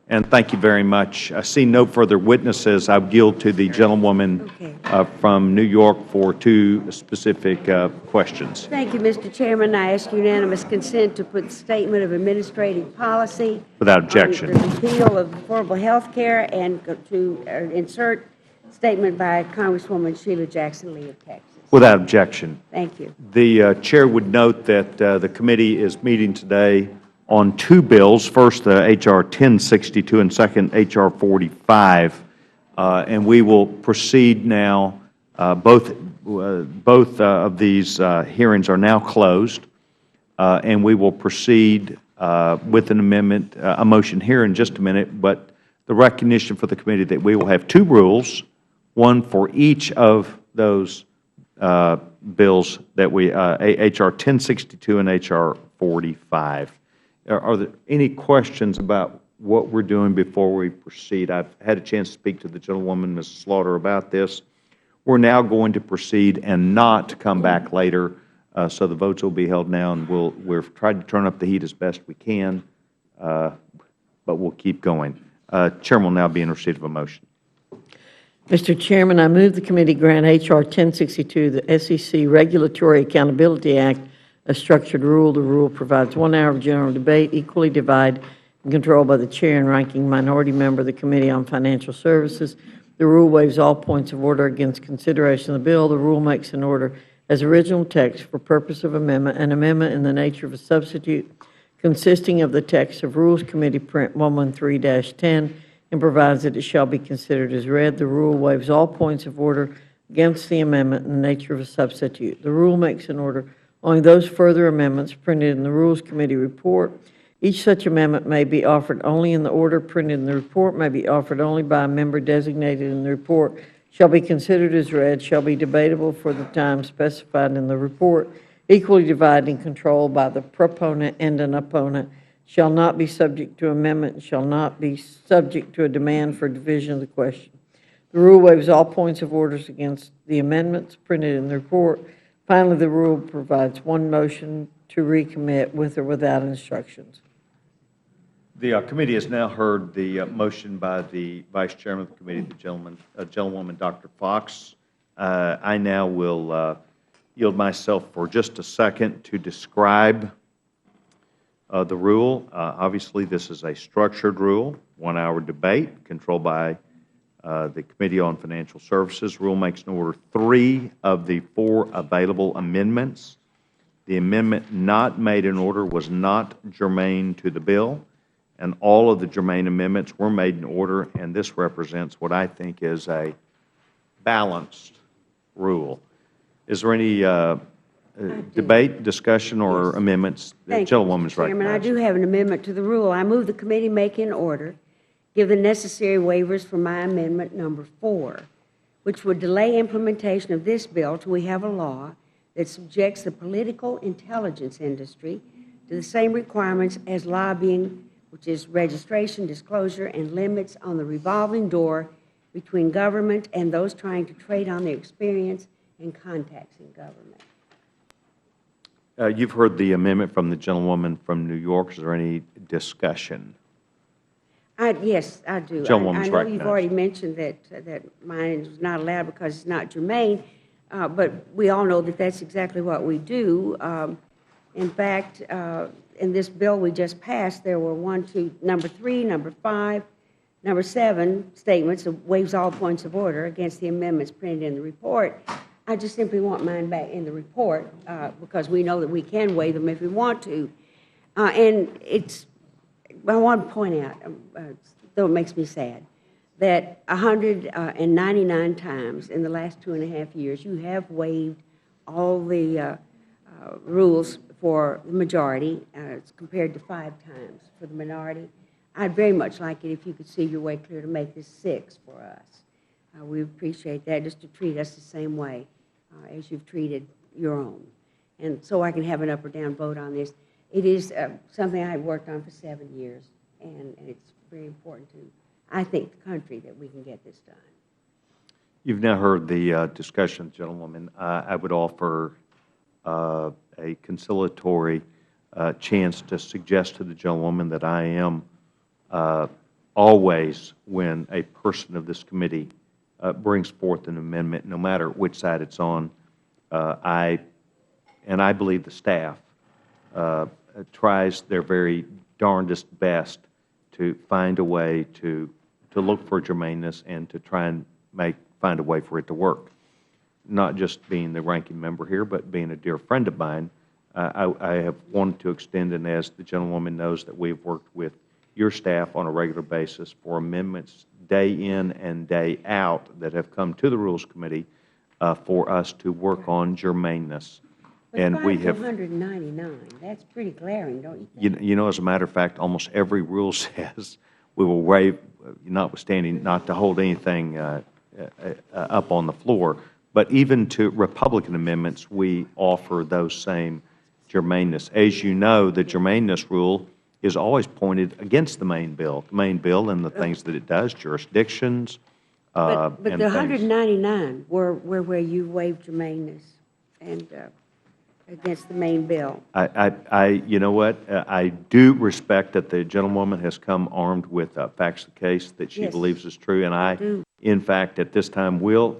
And thank you very much. I see no further witnesses. I yield to the gentlewoman from New York for two specific questions. Thank you, Mr. Chairman. I ask unanimous consent to put statement of administrative policy Without objection. on the repeal of affordable health care and to insert statement by Congresswoman Sheila Jackson Lee of Texas. Without objection. Thank you. The chair would note that the committee is meeting today on two bills, first H.R. 1062 and second H.R. 45, and we will proceed now. Both of these hearings are now closed, and we will proceed with an amendment, a motion here in just a minute, but the recognition for the committee that we will have two rules, one for each of those bills that we, H.R. 1062 and H.R. 45. Are there any questions about what we're doing before we proceed? I've had a chance to speak to the gentlewoman, Ms. Slaughter, about this. We're now going to proceed and not come back later, so the votes will be held now, and we're trying to turn up the heat as best we can, but we'll keep going. Chairman will now be in receipt of a motion. Mr. Chairman, I move the committee grant H.R. 1062, the SEC Regulatory Accountability Act, a structured rule. The rule provides 1 hour of general debate, equally divided and controlled by the chair and ranking minority member of the Committee on Financial Services. The rule waives all points of order against consideration of the bill. The rule makes an order as original text for purpose of amendment, an amendment in the nature of a substitute consisting of the text of Rules Committee Print 113-10, and provides that it shall be considered as read. The rule waives all points of order against the amendment in the nature of a substitute. The rule makes an order only those further amendments printed in the Rules Committee report. Each such amendment may be offered only in the order printed in the report, may be offered only by a member designated in the report, shall be considered as read, shall be debatable for the time specified in the report, equally divided and controlled by the proponent and an opponent, shall not be subject to amendment, shall not be subject to a demand for division of the question. The rule waives all points of orders against the amendments printed in the report. Finally, the rule provides one motion to recommit with or without instructions. The committee has now heard the motion by the Vice Chairman of the committee, the gentlewoman, Dr. Fox. I now will yield myself for just a second to describe the rule. Obviously, this is a structured rule, 1 hour debate, controlled by the Committee on Financial Services. Rule makes an order 3 of the 4 available amendments. The amendment not made in order was not germane to the bill, and all of the germane amendments were made in order, and this represents what I think is a balanced rule. Is there any debate, discussion, or amendments? The gentlewoman's recognized. I do have an amendment to the rule. I move the committee make in order give the necessary waivers for my amendment number 4, which would delay implementation of this bill till we have a law that subjects the political intelligence industry to the same requirements as lobbying, which is registration, disclosure, and limits on the revolving door between government and those trying to trade on their experience and contacts in government. You've heard the amendment from the gentlewoman from New York. Is there any discussion? Yes, I do. I know you've already mentioned that mine is not allowed because it's not germane, but we all know that that's exactly what we do. In fact, in this bill we just passed, there were number 3, number 5, number 7 statements of waives all points of order against the amendments printed in the report. I just simply want mine back in the report because we know that we can waive them if we want to. And I want to point out, though it makes me sad, that 199 times in the last 2.5 years you have waived all the rules for the majority compared to 5 times for the minority. I'd very much like it if you could see your way clear to make this 6 for us. We appreciate that, just to treat us the same way as you've treated your own. And so I can have an up or down vote on this. It is something I've worked on for 7 years, and it's very important to, I think, the country that we can get this done. You've now heard the discussion, gentlewoman. I would offer a conciliatory chance to suggest to the gentlewoman that I am always when a person of this committee brings forth an amendment, no matter which side it's on, I believe the staff tries their very darndest best to find a way to look for germaneness and to try and find a way for it to work. Not just being the ranking member here, but being a dear friend of mine, I have wanted to extend, and as the gentlewoman knows, that we have worked with your staff on a regular basis for amendments day in and day out that have come to the Rules Committee for us to work on germaneness. And we have 199. That's pretty glaring, don't you think? You know, as a matter of fact, almost every rule says we will waive, notwithstanding not to hold anything up on the floor. But even to Republican amendments, we offer those same germaneness. As you know, the germaneness rule is always pointed against the main bill and the things that it does, jurisdictions. But the 199 were where you waived germaneness and against the main bill. You know what? I do respect that the gentlewoman has come armed with facts of the case that she believes is true, and I in fact, at this time, will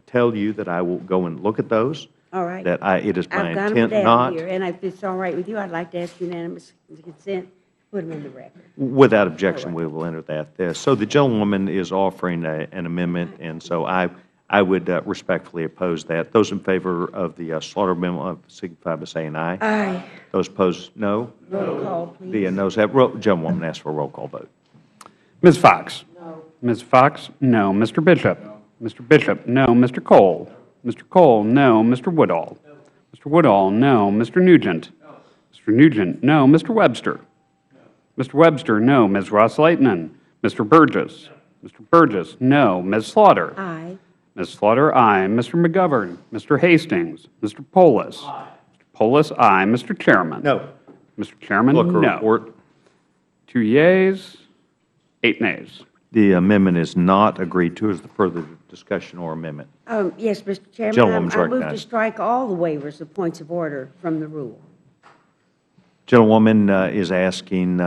tell you that I will go and look at those. All right. That it is my I've got intent them not. down here, and if it's all right with you, I'd like to ask unanimous consent. Put them in the record. Without objection, we will enter that there. So the gentlewoman is offering an amendment, and so I would respectfully oppose that. Those in favor of the Slaughter amendment signify by saying aye. Aye. Those opposed, no. Roll call, please. The noes have. Gentlewoman asks for a roll call vote. Ms. Fox? No. Ms. Fox? No. Mr. Bishop? Mr. Bishop? No. Mr. Cole? Mr. Cole? No. Mr. Woodall? Mr. Woodall? No. Mr. Nugent? Mr. Nugent? No. Mr. Webster? Mr. Webster? No. Ms. Ross-Leitonen? Mr. Burgess? Mr. Burgess? No. Ms. Slaughter? Aye. Ms. Slaughter? Aye. Mr. McGovern? Mr. Hastings? Mr. Polis? Aye. Mr. Polis? Aye. Mr. Chairman? No. Mr. Chairman? Clerk, no. report. 2 yeas, 8 nays. The amendment is not agreed to. Is there further discussion or amendment? Yes, Mr. Chairman. Gentlewoman's I move to recognized. strike all the waivers of points of order from the rule. Gentlewoman is asking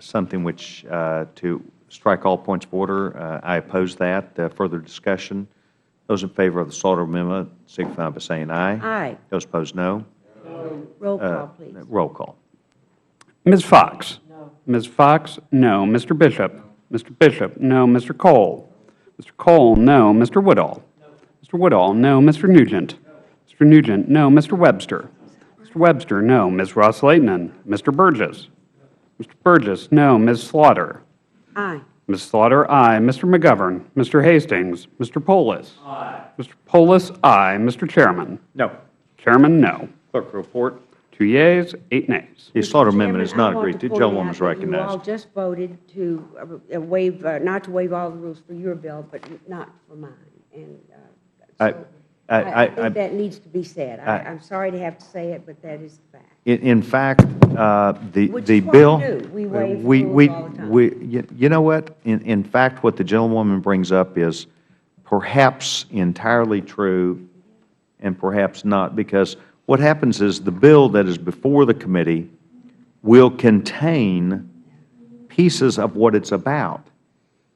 something which to strike all points of order. I oppose that. Further discussion. Those in favor of the Slaughter amendment signify by saying aye. Aye. Those opposed, no. Roll call, please. Roll call. Ms. Fox? No. Ms. Fox? No. Mr. Bishop? Mr. Bishop? No. Mr. Cole? Mr. Cole? No. Mr. Woodall? No. Mr. Woodall? No. Mr. Nugent? Mr. Nugent? No. Mr. Webster? Mr. Webster? No. Ms. Ross-Leitonen? Mr. Burgess? Mr. Burgess? No. Ms. Slaughter? Aye. Ms. Slaughter? Aye. Mr. McGovern? Mr. Hastings? Mr. Polis? Aye. Mr. Polis? Aye. Mr. Chairman? No. Chairman? No. Clerk, report. 2 yeas, 8 nays. The Slaughter amendment is Chairman, not I want agreed to. point Gentlewoman out is that recognized. You all just voted to waive, not to waive all the rules for your bill, but not for mine. And so I think that needs to be said. I'm sorry to have to say it, but that is the fact. In fact, Which the is what bill. we do. We waive rules all the time. You know what? In fact, what the gentlewoman brings up is perhaps entirely true and perhaps not, because what happens is the bill that is before the committee will contain pieces of what it's about,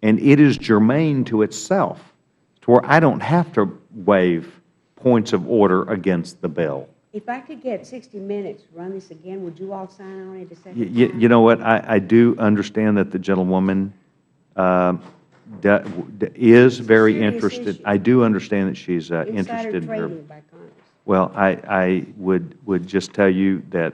and it is germane to itself, to where I don't have to waive points of order against the bill. If I could get 60 minutes to run this again, would you all sign on it a second time? You know what? I do understand that the gentlewoman is very interested. Issue. I do understand that she's interested Insider in her. trading by Congress. Well, I would just tell you that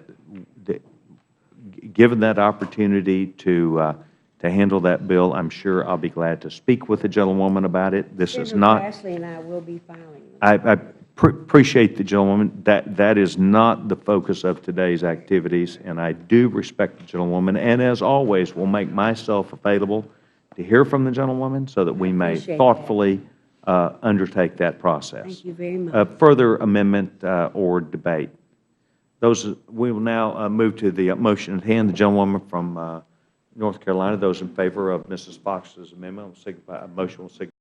given that opportunity to handle that bill, I'm sure I'll be glad to speak with the gentlewoman about it. This is Senator not. Grassley and I will be filing. I appreciate the gentlewoman. That is not the focus of today's activities, and I do respect the gentlewoman. And as always, will make myself available to hear from the gentlewoman so that we may thoughtfully undertake that process. Thank you very much. Further amendment or debate? We will now move to the motion at hand. The gentlewoman from North Carolina, those in favor of Mrs. Fox's amendment, motion will signify